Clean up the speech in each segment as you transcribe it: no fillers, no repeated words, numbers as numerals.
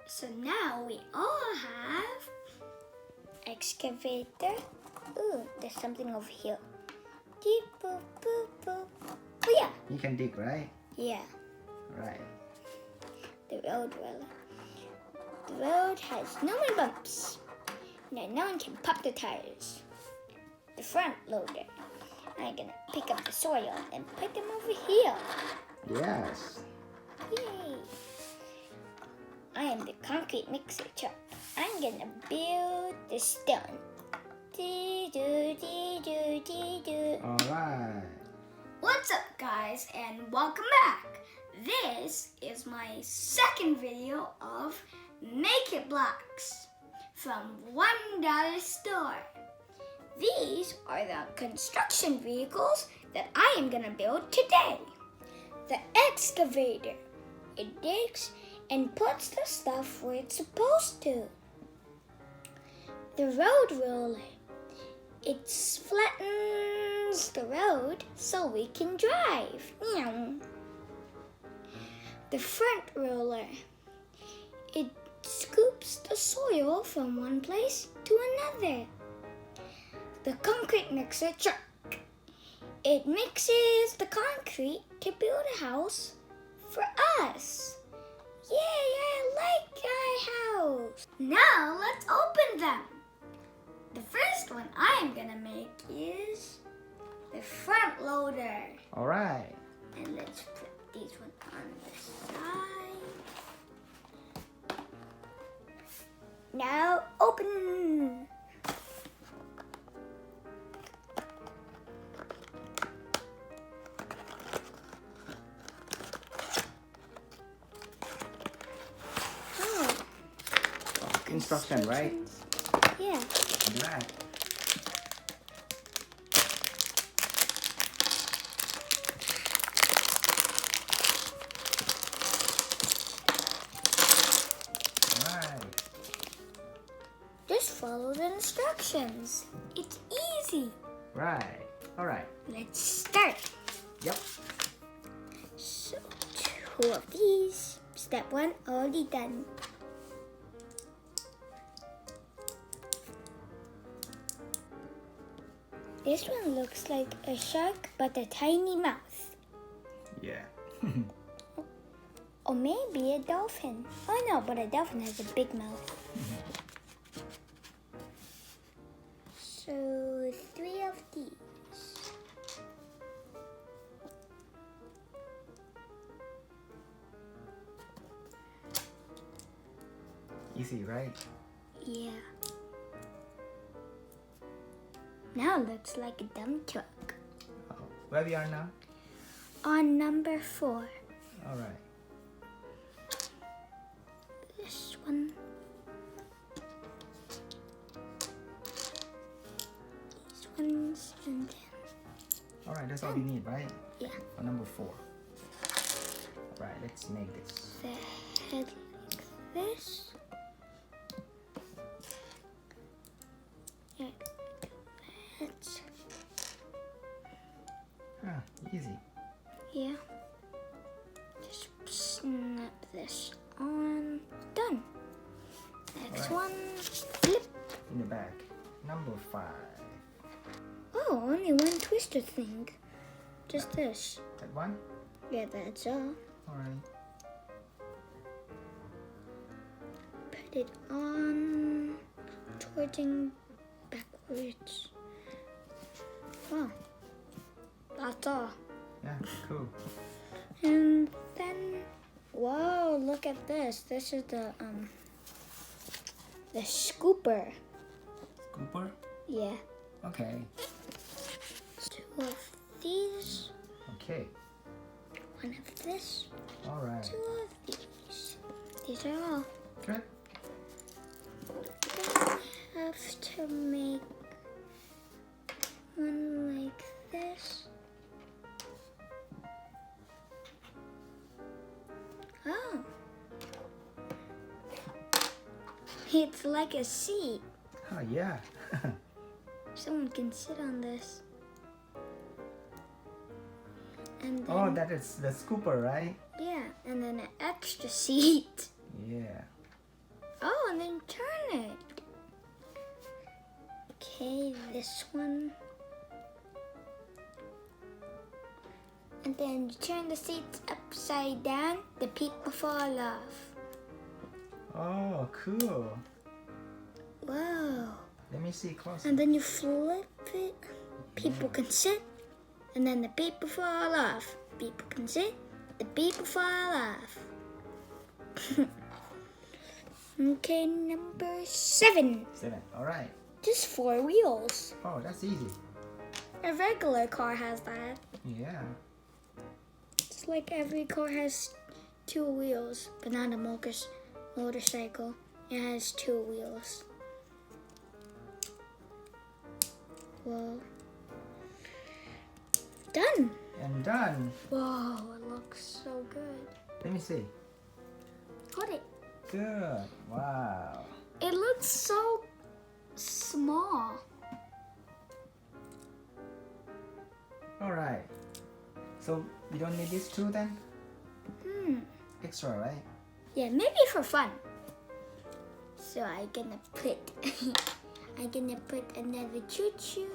So now we all have excavator. Ooh, there's something over here. Deep, boop, boop, boop. Oh yeah. You can dig, right? Yeah. Right. The road roller. The road has no more bumps. Now no one can pop the tires. The front loader. I'm gonna pick up the soil and put them over here. Yes. Yay! I am the concrete mixer truck. I'm gonna build the stone. Alright. What's up, guys, and welcome back. This is my second video of Make It Blocks from $1 store. These are the construction vehicles that I am gonna build today. The excavator. It digs and puts the stuff where it's supposed to. The road roller. It flattens the road so we can drive. The front roller. It scoops the soil from one place to another. The concrete mixer truck. It mixes the concrete to build a house for us. Yay, I like our house. Now let's open them. The first one I am gonna make is the front loader. Alright. And let's put these one on the side. Now open. Instruction, right? Yeah. Right. Right. Just follow the instructions. It's easy. Right. Alright. Let's start. Yep. So, 2 of these. Step 1 already done. This one looks like a shark but a tiny mouth. Yeah. Or maybe a dolphin. Oh no, but a dolphin has a big mouth. So 3 of these. Easy, right? Yeah. Now it looks like a dump truck. Oh. Where we are now? On number 4. Alright. This one. These ones and then. Alright, that's all we need, right? Yeah. For number 4. Alright, let's make this. The head like this. Yeah. That's, Easy. yeah. Just snap this on. Done. Next one. Flip. In the back. Number 5. Oh, only one twister thing. Just this. That one? Yeah, that's all. Alright. Put it on. Twisting backwards. Oh. That's all. Yeah, cool. And then, whoa, look at this. This is the scooper. Scooper? Yeah. Okay. 2 of these. Okay. 1 of this. 2 Alright. of these. These are all. Good. Then I have to make one like this. Oh. It's like a seat. Oh, yeah. Someone can sit on this. And then, Oh, that is the scooper, right? yeah, and then an extra seat. Yeah. Okay, this one. And then you turn the seats upside down, the people fall off. Oh, cool. Whoa. Let me see closer. And then you flip it. People can sit, and then the people fall off. People can sit, the people fall off. Okay, number 7. 7. All right. Just 4 wheels. Oh, that's easy. A regular car has that. Yeah. It's like every car has 2 wheels, but not a motorcycle. It has 2 wheels. Whoa. Done. And done. Whoa, it looks so good. Let me see. Hold it. Good. Wow. It looks so small. All right. So we don't need these 2 then? Extra, right? Yeah, maybe for fun. So I'm gonna put another choo-choo.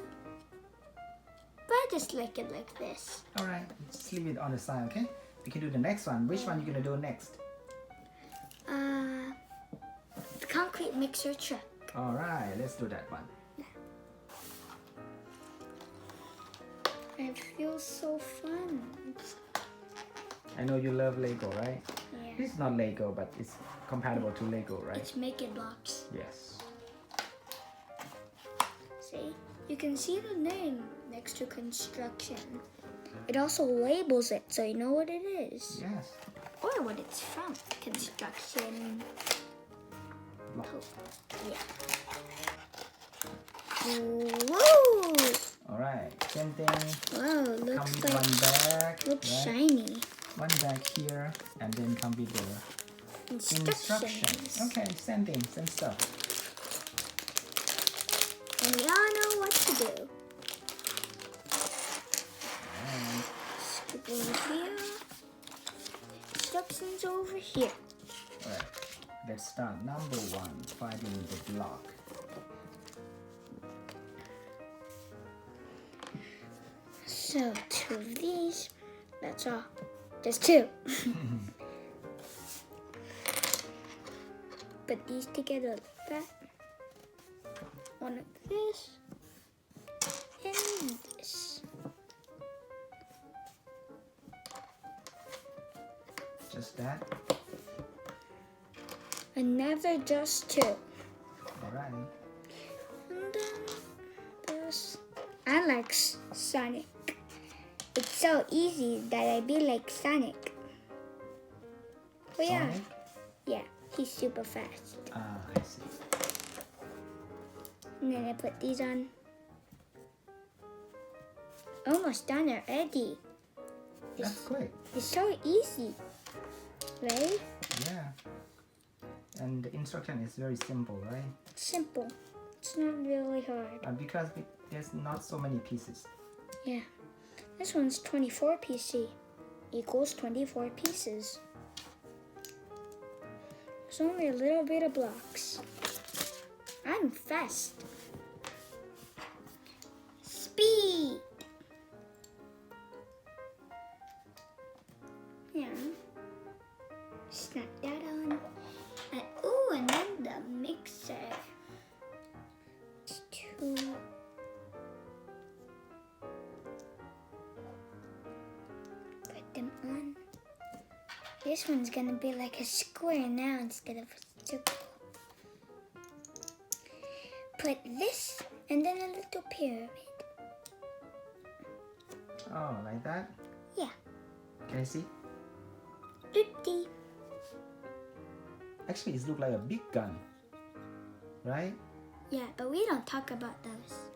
But I just like it like this. All right. Just leave it on the side, okay? We can do the next one. Which one you gonna do next? The concrete mixer truck. All right. Let's do that one. It feels so fun. I know you love Lego, right? Yeah. This is not Lego, but it's compatible to Lego, right? It's making blocks. Yes. See? You can see the name next to construction. It also labels it so you know what it is. Yes. Or what it's from. Construction. Block. Yeah. Whoa! All right. Same thing. Wow, Come looks with like one bag. looks right? shiny. One bag here, and then come with the instructions. Okay, same thing, same stuff. And we all know what to do. And Scoop over here. Instructions over here. all right. Let's start. Number 1, finding the block. So 2 of these. That's all. Just 2. Put these together like that. One of this. And this. Just that. Another just 2. All right. And then this. I like Sonic. It's so easy that I be like Sonic. Oh yeah. Sonic? Yeah, he's super fast. Ah, I see. And then I put these on. Almost done already. That's quick. It's so easy, right? Yeah. And the instruction is very simple, right? Simple. It's not really hard. Because there's not so many pieces. Yeah. This one's 24 PC equals 24 pieces. There's only a little bit of blocks. I'm fast. Speed. Yeah. Snap that on. And ooh, and then the mixer. It's 2. Put them on. This one's gonna be like a square now instead of a circle. Put this and then a little pyramid. Oh, like that? Yeah. Can I see? Doopty. Actually, it looks like a big gun. Right? Yeah, but we don't talk about those.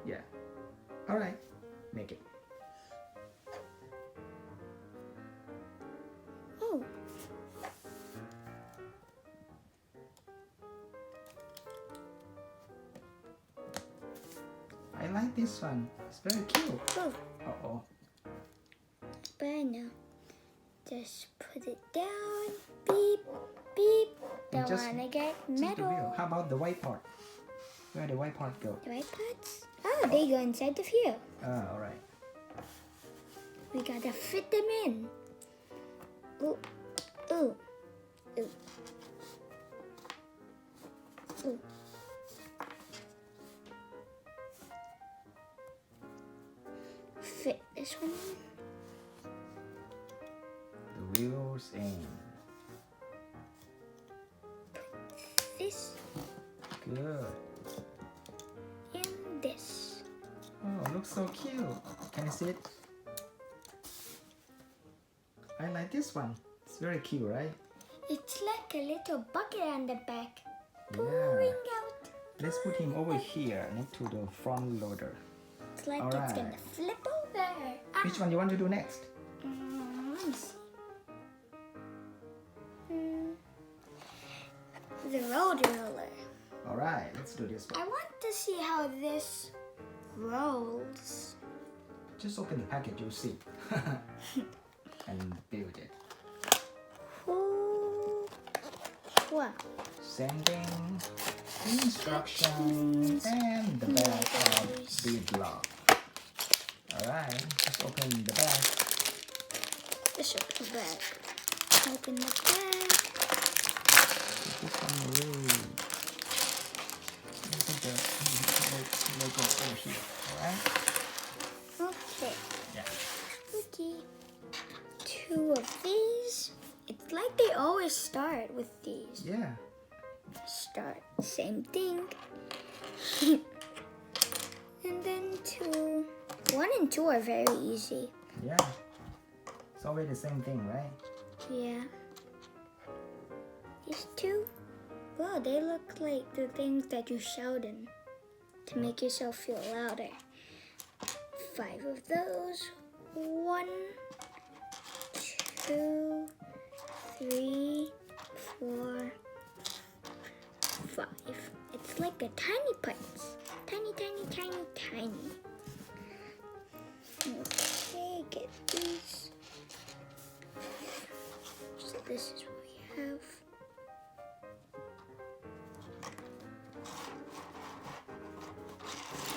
Yeah. All right. Make it. Oh. I like this one. It's very cute. Oh. Uh-oh. But I know. Just put it down. Beep, beep. Don't just wanna get Take the wheel. metal. How about the white part? Where the white part go? The white parts? Oh, they go inside the fuel. Ah, alright. We gotta fit them in. Ooh, ooh, ooh, ooh. Fit this one in. The wheels in. This Good. and this. Oh, looks so cute. Can you see it? I like this one. It's very cute, right? It's like a little bucket on the back. Yeah. Pouring out. Let's put him over here next to the front loader. It's like it's Alright. gonna flip over. Which one you want to do next? Let me see. The road roller. Alright, let's do this I one. want to see how this rolls. Just open the package, you'll see. And build it. Ooh. Wow. Sending instructions and the back of the block. Alright, just open the bag. This is the bag. Open the bag. Put this one away. Put the logo over here. Alright? Okay. Yeah. Okay. 2 of these. It's like they always start with these. Yeah. Start. Same thing. And then 2. 1 and 2 are very easy. Yeah. It's always the same thing, right? Yeah. These 2. Wow, they look like the things that you shout in to make yourself feel louder. 5 of those. 1, 2, 3, 4, 5. It's like a tiny parts. Tiny, tiny, tiny, tiny. Okay, get these. So this is what we have.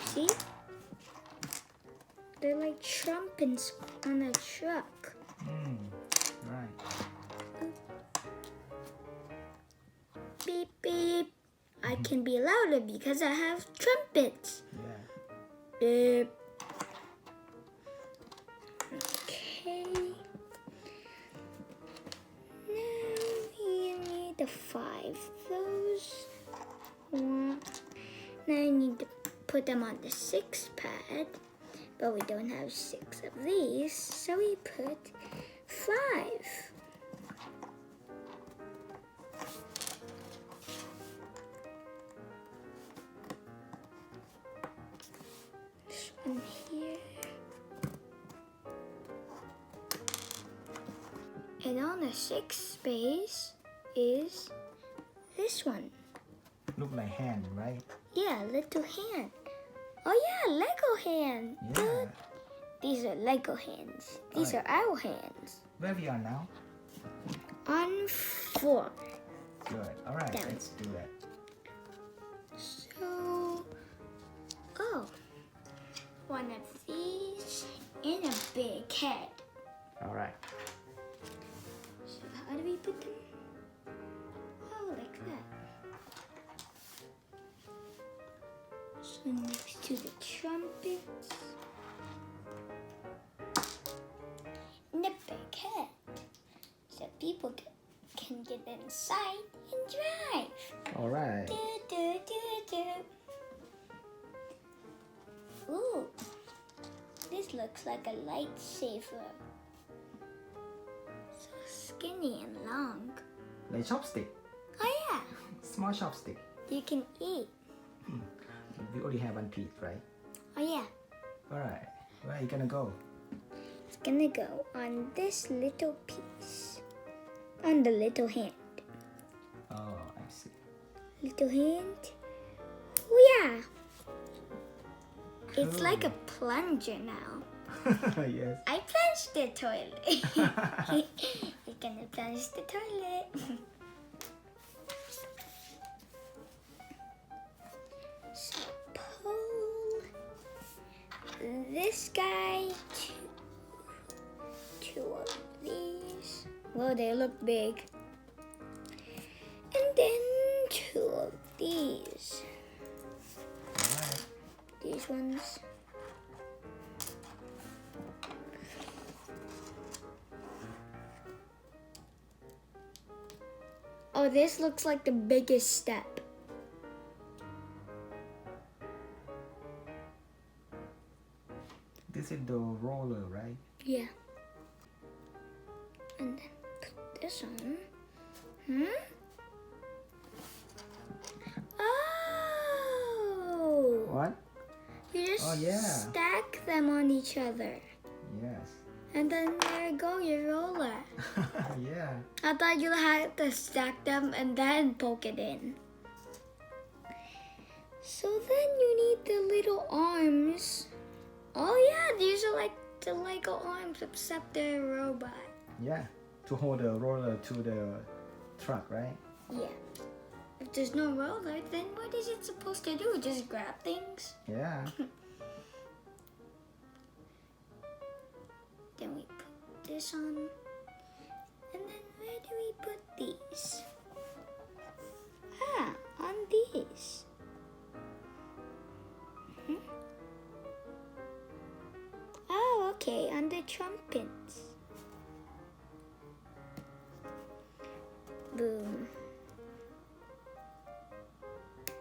See? They're like trumpets on a truck. Right. Beep, beep. I can be louder because I have trumpets. Yeah. Beep. Okay. Now you need the 5 those. Now you need to put them on the 6 pad, but we don't have 6 of these, so we put 5. This one here. And on the 6th space is this one. Look like hand, right? Yeah, little hand. Oh yeah, Lego hand. Yeah. Good. These are Lego hands. These Alright. are our hands. Where we are now? On 4. Good. Alright, Down. let's do that. So, oh, 1 of these and a big head. Alright. So how do we put them? Oh, like that. So next to the trumpets. And the big head. So people can get inside and drive. Alright. Do, do, do, do. Ooh, this looks like a lightsaber. So skinny and long. Like chopstick. Oh yeah, Small chopstick. you can eat. We only have one piece, right? Oh yeah, Alright. Where are you gonna go? it's gonna go on this little piece. On the little hand. Oh, I see. Little hand. Oh yeah. It's Cool. like a plunger now. Yes. I plunged the toilet. You're gonna plunge the toilet. So Oh, they look big. And then 2 of these. Alright. These ones. Oh, this looks like the biggest step. This is the roller, right? Yeah. And then put this on. Oh! What? You just Oh, yeah. stack them on each other. Yes. And then there you go, your roller. Yeah. I thought you had to stack them and then poke it in. So then you need the little arms. Oh yeah, these are like the Lego arms except they're a robot. Yeah. To hold the roller to the truck, right? Yeah. If there's no roller, then what is it supposed to do? Just grab things? Yeah. Then we put this on. And then where do we put these? Ah, on these. Oh, okay, on the trumpets. Boom.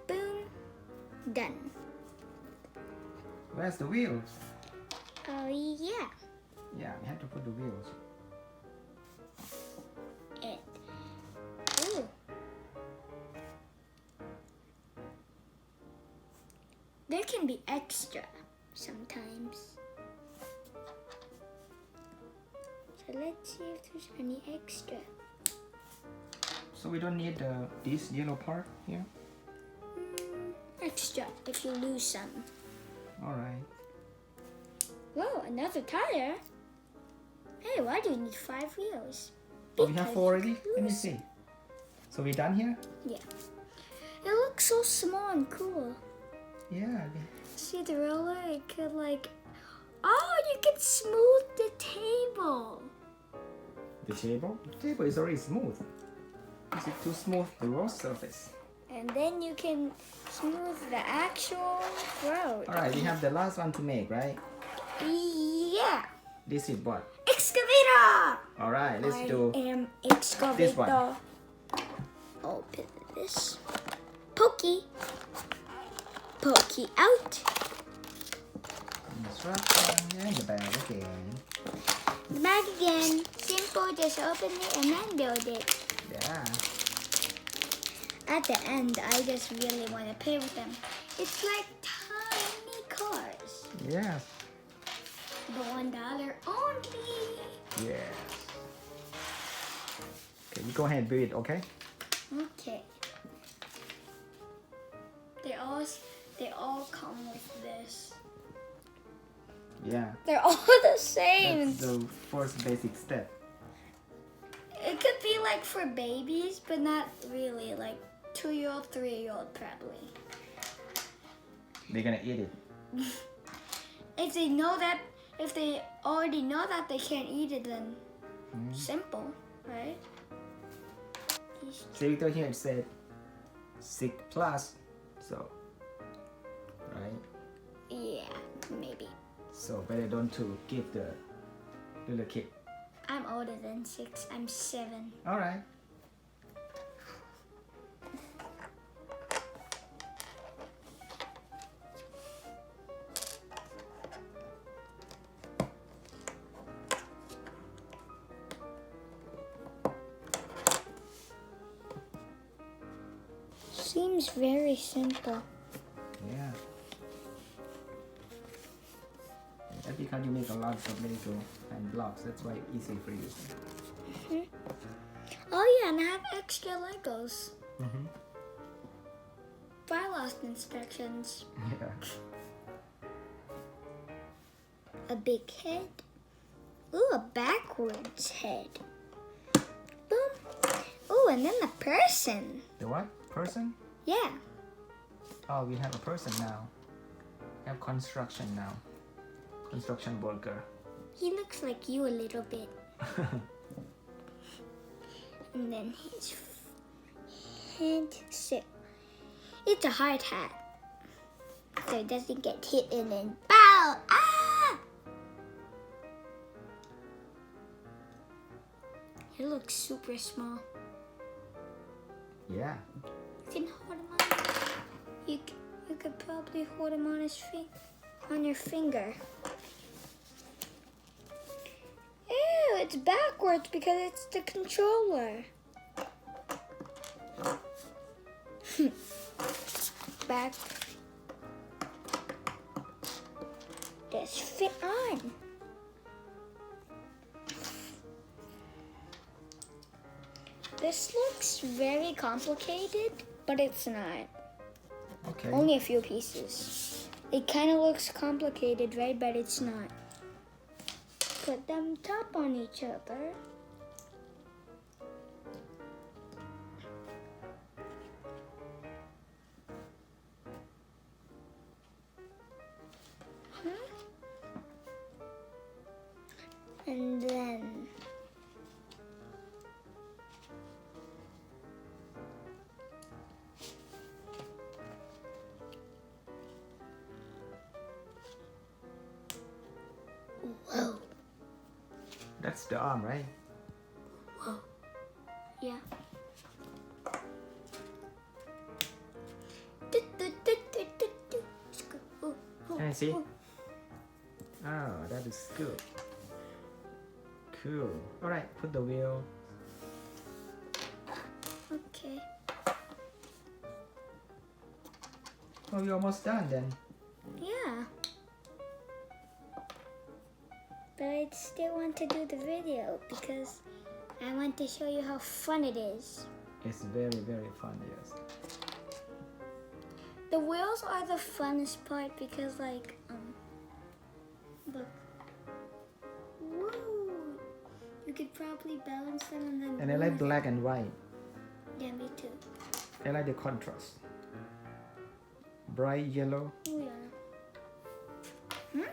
Boom. Done. Where's the wheels? Oh, yeah. Yeah, we have to put the wheels. Ooh. There can be extra sometimes. So let's see if there's any extra. So we don't need this yellow part here? Extra if you lose some. Alright. Whoa, another tire? Hey, why do you need 5 wheels? Oh, we have Because 4 already? Let me lose- see. So we done here? Yeah. It looks so small and cool. Yeah. See the roller? It could like... Oh, you can smooth the table. The table? The table is already smooth. Is it too smooth the road surface? And then you can smooth the actual road. Alright, we have the last one to make, right? Yeah. This is what? Excavator! Alright, let's I do am excavator. this one. Open this. Pokey. Pokey out. instruction and the bag again. The bag again. Simple, just open it and then build it. Yeah. At the end, I just really want to play with them. It's like tiny cars. Yes. The $1 only. Yes. Okay, you go ahead and build it, okay? Okay. They all come with this. Yeah. They're all the same. That's the first basic step. It could be like for babies, but not really. Like 2-year-old, 3-year-old probably. They're gonna eat it. If they already know that they can't eat it, then simple, right? See, Victor, here it said 6 plus, so, right? Yeah, maybe. So better don't to give the little kid. I'm older than 6. I'm 7. All right. Seems very simple. Yeah. That's because you make a lot of Lego and blocks. That's why it's easy for you. Oh yeah, and I have extra Legos. Mm-hmm. I lost instructions. Yeah. A big head. Ooh, a backwards head. Boom. Ooh, and then the person. The what? Person? Yeah. Oh, we have a person now. We have construction now. Construction worker. He looks like you a little bit. and then his head sit. It's a hard hat, so it doesn't get hit and then bow. Ah! It looks super small. Yeah. You can hold him on. You could probably hold him on on your finger. Ew, it's backwards because it's the controller. Back. Just fit on. This looks very complicated, but it's not. Okay. Only a few pieces. It kind of looks complicated, right? But it's not. Put them top on each other. And then whoa. That's the arm, right? Whoa. Yeah. Can I see? Oh, that is good. Cool. Alright, put the wheel. Okay. Oh, we're almost done then. Yeah. But I still want to do the video because I want to show you how fun it is. It's very, very fun, yes. The wheels are the funnest part because look. Whoa. You could probably balance them and then And I like black and white. Yeah, me too. I like the contrast. Bright yellow Oh yeah.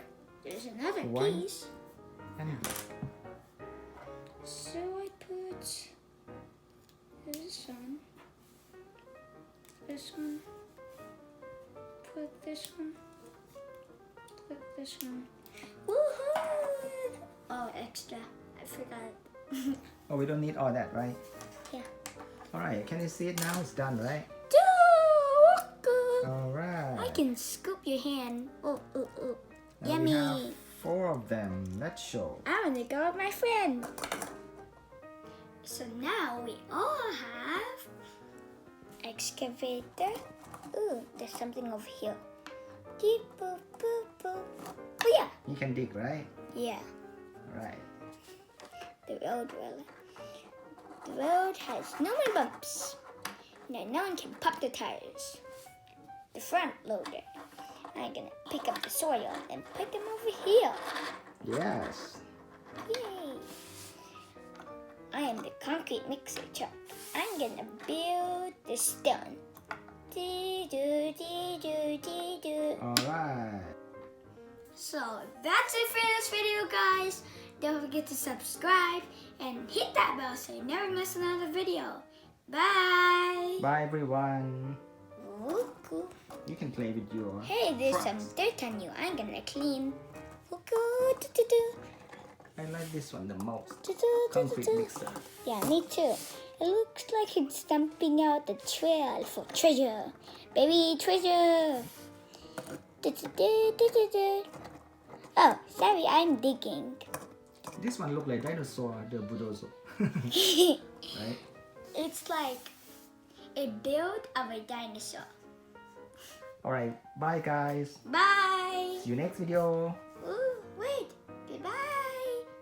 There's another White. piece. and black. So I put this one, put this one, put this one. Woohoo! Oh, extra. I forgot. Oh, we don't need all that, right? Yeah. Alright, can you see it now? It's done, right? Alright. I can scoop your hand. Oh. Now Yummy. we have 4 of them. Let's show. I'm gonna go with my friend. So now we all have excavator. Ooh, there's something over here. Beep, boop, boop, boop. Oh yeah. You can dig, right? Yeah. Right. The road roller. The road has no more bumps. Now no one can pop the tires. The front loader. I'm gonna pick up the soil and put them over here. Yes. Yay! I am the concrete mixer truck. I'm gonna build the stone. Alright. So that's it for this video, guys. Don't forget to subscribe and hit that bell so you never miss another video. Bye! Bye, everyone. Ooh, cool. You can play with your Hey, there's props. some dirt on you. I'm gonna clean. I like this one the most. Concrete Concrete mixer. Yeah, me too. It looks like it's dumping out the trail for treasure. Baby treasure. Oh, sorry, I'm digging. This one look like dinosaur, the bulldozer. Right? It's like a build of a dinosaur. Alright, bye guys. Bye. See you next video. Ooh, wait. Goodbye.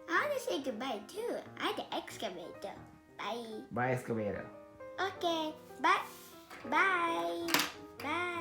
I want to say goodbye too. I'm the excavator. Bye. Bye, excavator. Okay. Bye. Bye. Bye.